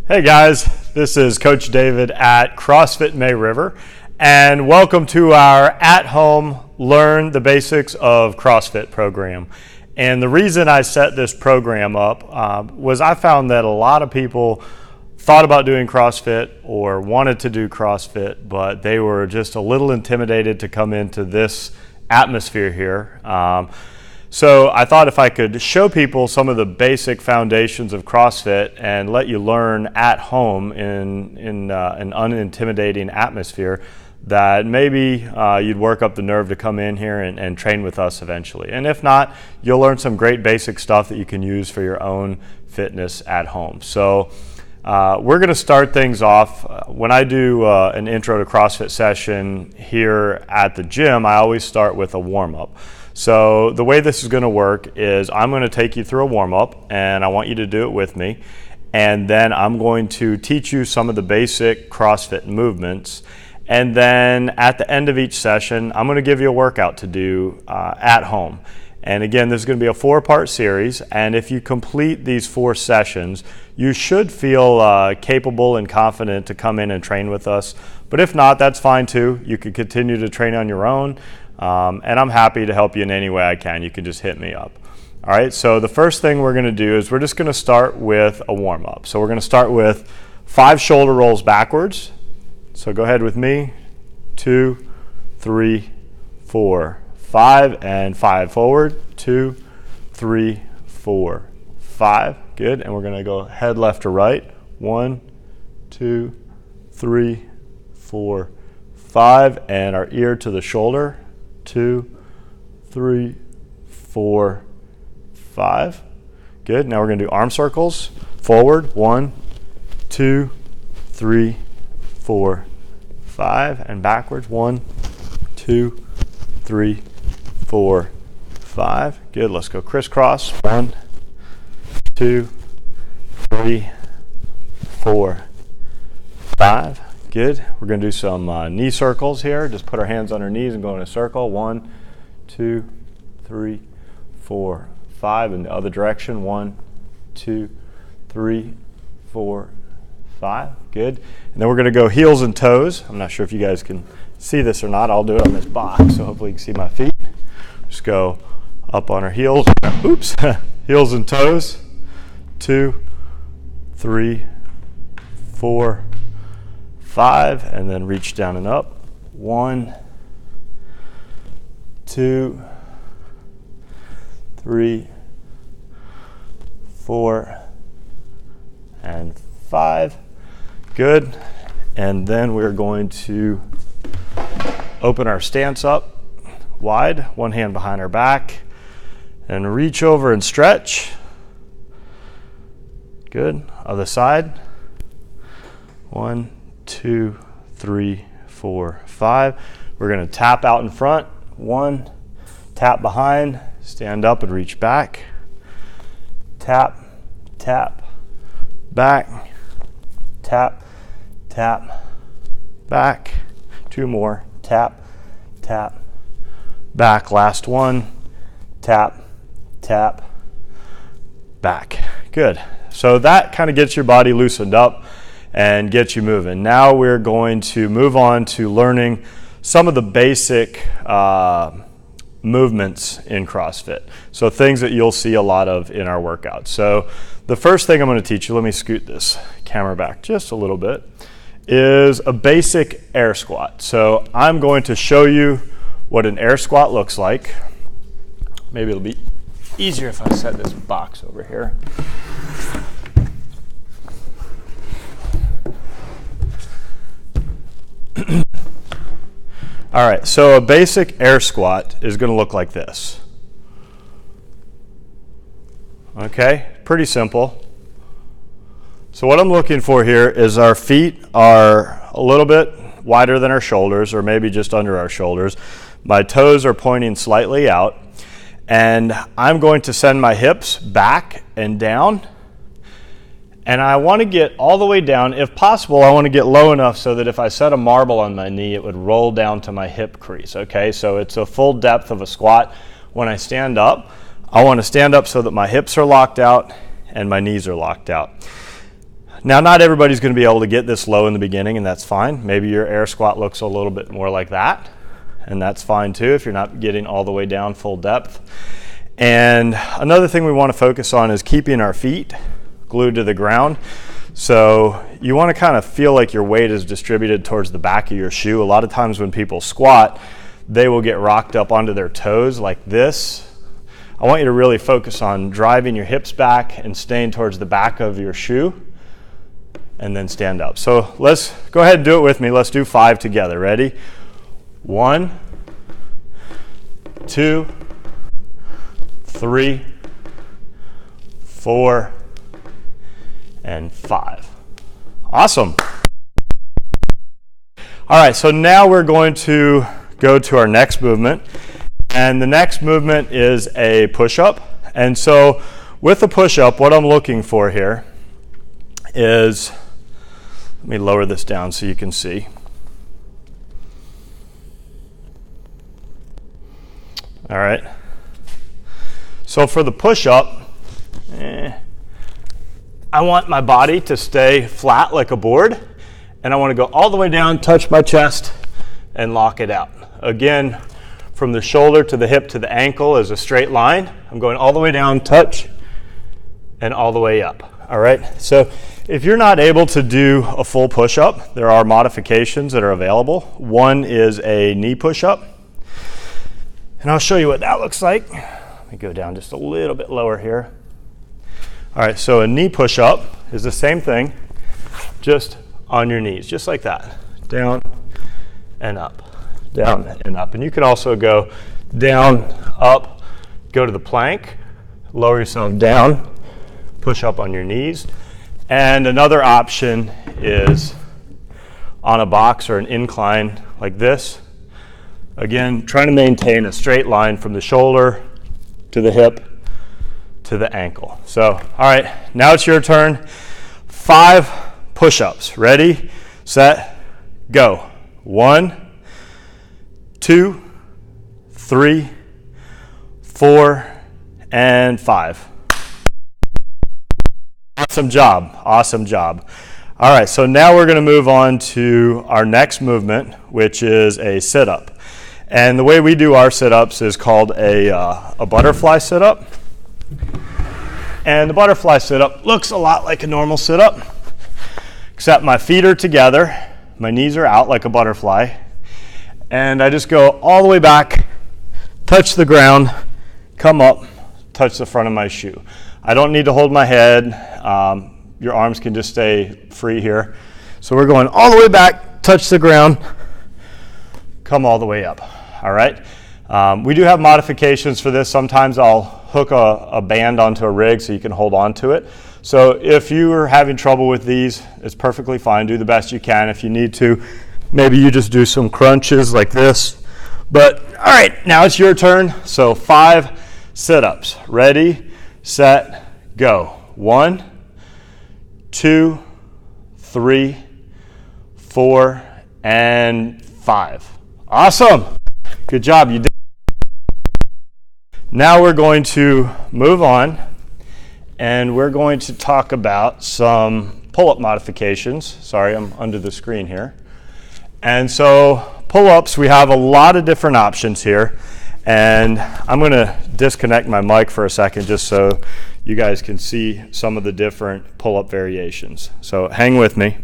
Hey guys, this is Coach David at CrossFit May River, and welcome to our at-home Learn the Basics of CrossFit program. And the reason I set this program up was I found that a lot of people thought about doing CrossFit or wanted to do CrossFit, but they were just a little intimidated to come into this atmosphere here. So I thought if I could show people some of the basic foundations of CrossFit and let you learn at home in an unintimidating atmosphere, that maybe you'd work up the nerve to come in here and train with us eventually. And if not, you'll learn some great basic stuff that you can use for your own fitness at home. So we're going to start things off. When I do an intro to CrossFit session here at the gym, I always start with a warm-up. So the way this is going to work is I'm going to take you through a warm-up, and I want you to do it with me. And then I'm going to teach you some of the basic CrossFit movements. And then at the end of each session, I'm going to give you a workout to do at home. And again, this is going to be a 4-part series. And if you complete these 4 sessions, you should feel capable and confident to come in and train with us. But if not, that's fine too. You can continue to train on your own. And I'm happy to help you in any way I can. You can just hit me up. All right, so the first thing we're going to do is we're just going to start with a warm-up. So we're going to start with 5 shoulder rolls backwards. So go ahead with me. 2, 3, 4, 5, and 5 forward. 2, 3, 4, 5. Good, and we're going to go head left to right. 1, 2, 3, 4, 5, and our ear to the shoulder. 2, 3, 4, 5. Good. Now we're going to do arm circles. Forward. 1, 2, 3, 4, 5. And backwards. 1, 2, 3, 4, 5. Good. Let's go crisscross. 1, 2, 3, 4, 5. Good. We're going to do some knee circles here. Just put our hands on our knees and go in a circle. 1, 2, 3, 4, 5. In the other direction. 1, 2, 3, 4, 5. Good. And then we're going to go heels and toes. I'm not sure if you guys can see this or not. I'll do it on this box so hopefully you can see my feet. Just go up on our heels. Oops. Heels and toes. 2, 3, 4, 5, and then reach down and up. 1, 2, 3, 4, and 5. Good. And then we're going to open our stance up wide, one hand behind our back, and reach over and stretch. Good. Other side. 1, 2, 3, 4, 5. We're going to tap out in front. 1, tap behind, stand up and reach back. Tap, tap, back. Tap, tap, back. 2 more. Tap, tap, back. Last one. Tap, tap, back. Good. So that kind of gets your body loosened up and get you moving. Now we're going to move on to learning some of the basic movements in CrossFit. So things that you'll see a lot of in our workouts. So the first thing I'm going to teach you, let me scoot this camera back just a little bit, is a basic air squat. So I'm going to show you what an air squat looks like. Maybe it'll be easier if I set this box over here. All right, so a basic air squat is going to look like this. Okay, pretty simple. So what I'm looking for here is our feet are a little bit wider than our shoulders, or maybe just under our shoulders. My toes are pointing slightly out, and I'm going to send my hips back and down. And I want to get all the way down. If possible, I want to get low enough so that if I set a marble on my knee, it would roll down to my hip crease, okay? So it's a full depth of a squat. When I stand up, I want to stand up so that my hips are locked out and my knees are locked out. Now, not everybody's going to be able to get this low in the beginning, and that's fine. Maybe your air squat looks a little bit more like that, and that's fine too if you're not getting all the way down full depth. And another thing we want to focus on is keeping our feet glued to the ground. So you want to kind of feel like your weight is distributed towards the back of your shoe. A lot of times when people squat, they will get rocked up onto their toes like this. I want you to really focus on driving your hips back and staying towards the back of your shoe, and then stand up. So let's go ahead and do it with me. Let's do 5 together. Ready? 1, 2, 3, 4, and 5. Awesome. All right, so now we're going to go to our next movement. And the next movement is a push-up. And so with a push-up, what I'm looking for here is, let me lower this down so you can see. All right. So for the push-up, I want my body to stay flat like a board, and I want to go all the way down, touch my chest, and lock it out. Again, from the shoulder to the hip to the ankle is a straight line. I'm going all the way down, touch, and all the way up. All right, so if you're not able to do a full push-up, there are modifications that are available. One is a knee push-up, and I'll show you what that looks like. Let me go down just a little bit lower here. All right, so a knee push-up is the same thing, just on your knees, just like that. Down and up, down and up. And you can also go down, up, go to the plank, lower yourself down, push up on your knees. And another option is on a box or an incline like this. Again, trying to maintain a straight line from the shoulder to the hip to the ankle. So, all right, now it's your turn. 5 push-ups. Ready, set, go. 1, 2, 3, 4, and 5. Awesome job, awesome job. All right, so now we're going to move on to our next movement, which is a sit-up. And the way we do our sit-ups is called a butterfly sit-up. And the butterfly sit-up looks a lot like a normal sit-up, except my feet are together, my knees are out like a butterfly, and I just go all the way back, touch the ground, come up, touch the front of my shoe. I don't need to hold my head. Your arms can just stay free here. So we're going all the way back, touch the ground, come all the way up. All right. We do have modifications for this. Sometimes I'll hook a band onto a rig so you can hold on to it. So if you are having trouble with these, it's perfectly fine. Do the best you can. If you need to, maybe you just do some crunches like this. But all right, now it's your turn. So 5 sit-ups. Ready, set, go. 1, 2, 3, 4, and 5. Awesome. Good job. You did. Now we're going to move on, and we're going to talk about some pull-up modifications. Sorry, I'm under the screen here. And so pull-ups, we have a lot of different options here. And I'm going to disconnect my mic for a second just so you guys can see some of the different pull-up variations. So hang with me.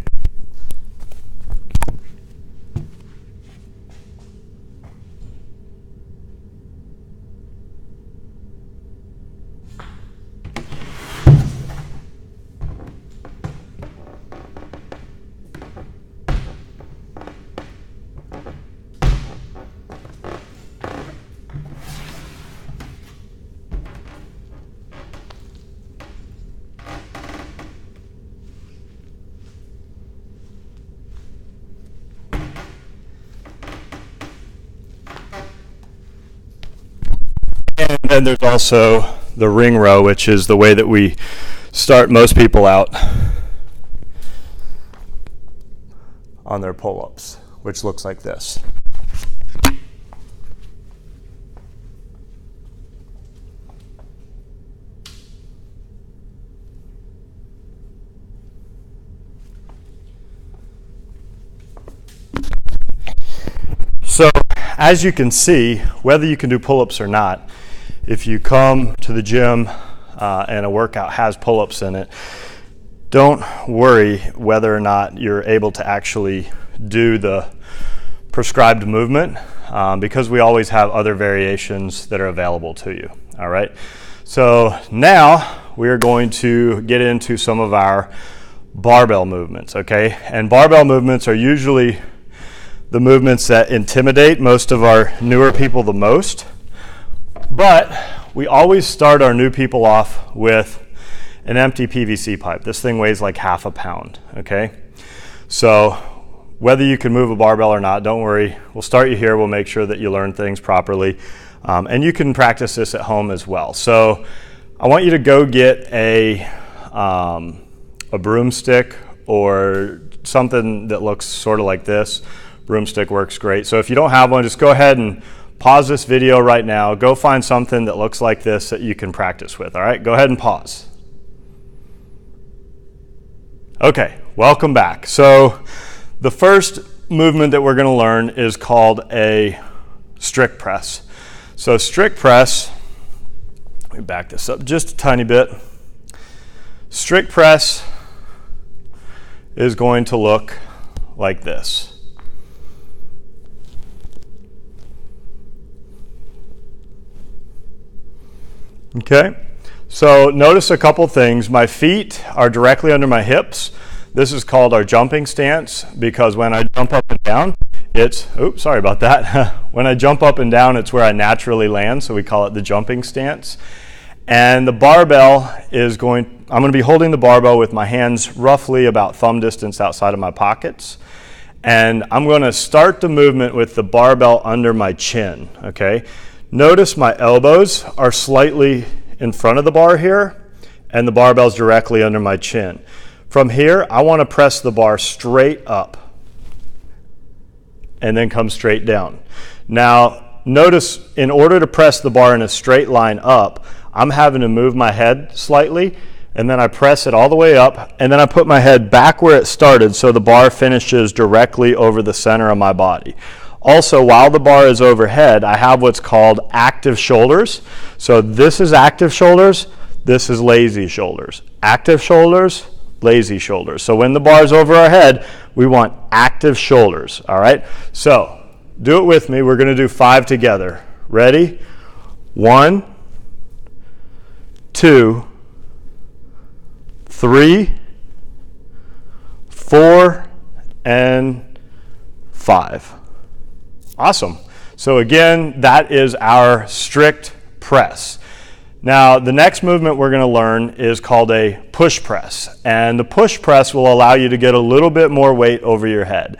And then there's also the ring row, which is the way that we start most people out on their pull-ups, which looks like this. as you can see, whether you can do pull-ups or not, if you come to the gym and a workout has pull-ups in it, don't worry whether or not you're able to actually do the prescribed movement because we always have other variations that are available to you. All right. So now we are going to get into some of our barbell movements. Okay. And barbell movements are usually the movements that intimidate most of our newer people the most. But we always start our new people off with an empty PVC pipe. This thing weighs like half a pound, okay? So whether you can move a barbell or not, don't worry. We'll start you here. We'll make sure that you learn things properly. And you can practice this at home as well. So I want you to go get a broomstick or something that looks sort of like this. Broomstick works great. So if you don't have one, just go ahead and pause this video right now. Go find something that looks like this that you can practice with, all right? Go ahead and pause. Okay, welcome back. So the first movement that we're going to learn is called a strict press. So strict press, let me back this up just a tiny bit. Strict press is going to look like this. Okay. So notice a couple things. My feet are directly under my hips. This is called our jumping stance because when I jump up and down, oops, sorry about that. When I jump up and down, it's where I naturally land, so we call it the jumping stance. And the barbell I'm going to be holding the barbell with my hands roughly about thumb distance outside of my pockets. And I'm going to start the movement with the barbell under my chin, okay? Notice my elbows are slightly in front of the bar here, and the barbell's directly under my chin. From here, I want to press the bar straight up and then come straight down. Now, notice in order to press the bar in a straight line up, I'm having to move my head slightly, and then I press it all the way up, and then I put my head back where it started so the bar finishes directly over the center of my body. Also, while the bar is overhead, I have what's called active shoulders. So this is active shoulders, this is lazy shoulders. Active shoulders, lazy shoulders. So when the bar is over our head, we want active shoulders, all right? So do it with me. We're going to do 5 together. Ready? 1, 2, 3, 4, and 5. Awesome. So again, that is our strict press. Now, the next movement we're going to learn is called a push press. And the push press will allow you to get a little bit more weight over your head.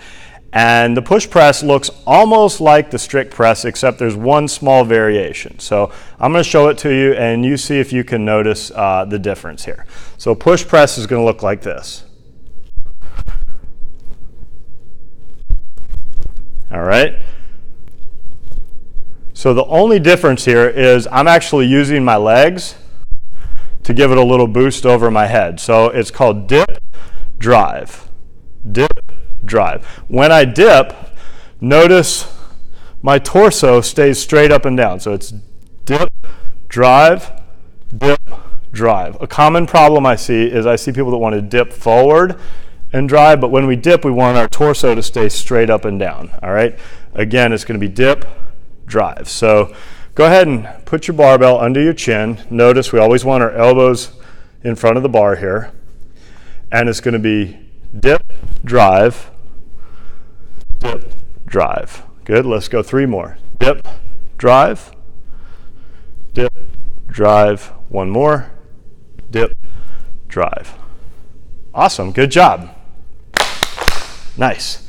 And the push press looks almost like the strict press, except there's one small variation. So I'm going to show it to you, and you see if you can notice the difference here. So push press is going to look like this. All right. So the only difference here is I'm actually using my legs to give it a little boost over my head. So it's called dip, drive, dip, drive. When I dip, notice my torso stays straight up and down. So it's dip, drive, dip, drive. A common problem I see is I see people that want to dip forward and drive, but when we dip, we want our torso to stay straight up and down. All right. Again, it's going to be dip, drive. So go ahead and put your barbell under your chin. Notice we always want our elbows in front of the bar here. And it's going to be dip, drive, dip, drive. Good. Let's go 3 more. Dip, drive, dip, drive. 1 more. Dip, drive. Awesome. Good job. Nice.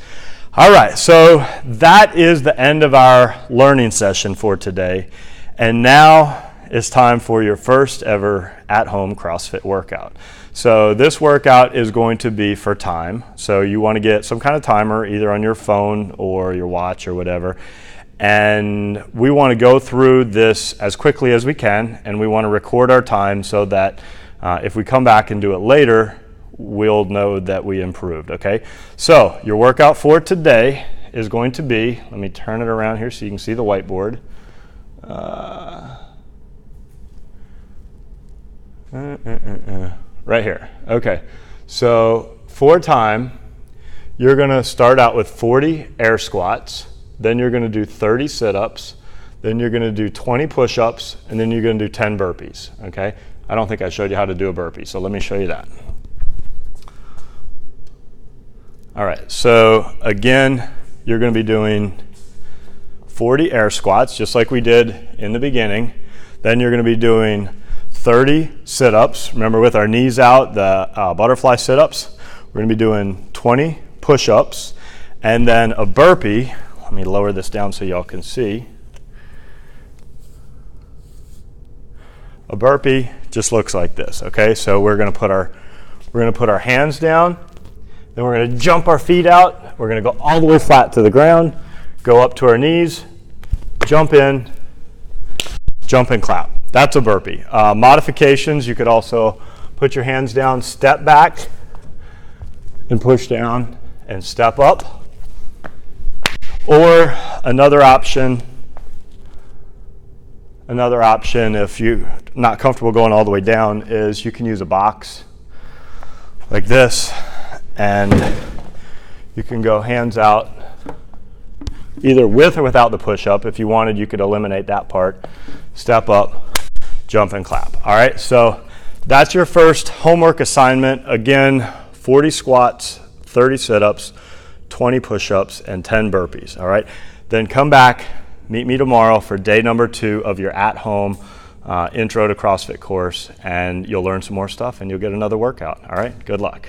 All right, so that is the end of our learning session for today. And now it's time for your first ever at-home CrossFit workout. So this workout is going to be for time. So you want to get some kind of timer either on your phone or your watch or whatever. And we want to go through this as quickly as we can, and we want to record our time so that if we come back and do it later, we'll know that we improved, okay? So your workout for today is going to be, let me turn it around here so you can see the whiteboard. Right here. Okay, so for time, you're going to start out with 40 air squats, then you're going to do 30 sit-ups, then you're going to do 20 push-ups, and then you're going to do 10 burpees, okay? I don't think I showed you how to do a burpee, so let me show you that. All right, so again, you're going to be doing 40 air squats, just like we did in the beginning. Then you're going to be doing 30 sit-ups. Remember, with our knees out, the butterfly sit-ups. We're going to be doing 20 push-ups, and then a burpee. Let me lower this down so y'all can see. A burpee just looks like this, okay? So we're going to put our hands down, then we're going to jump our feet out. We're going to go all the way flat to the ground, go up to our knees, jump in, jump and clap. That's a burpee. Modifications, you could also put your hands down, step back, and push down and step up. Or another option if you're not comfortable going all the way down is you can use a box like this, and you can go hands out either with or without the push-up. If you wanted, you could eliminate that part. Step up, jump and clap. All right, so that's your first homework assignment. Again, 40 squats, 30 sit-ups, 20 push-ups, and 10 burpees. All right, then come back, meet me tomorrow for day number 2 of your at-home Intro to CrossFit course, and you'll learn some more stuff and you'll get another workout. All right, good luck.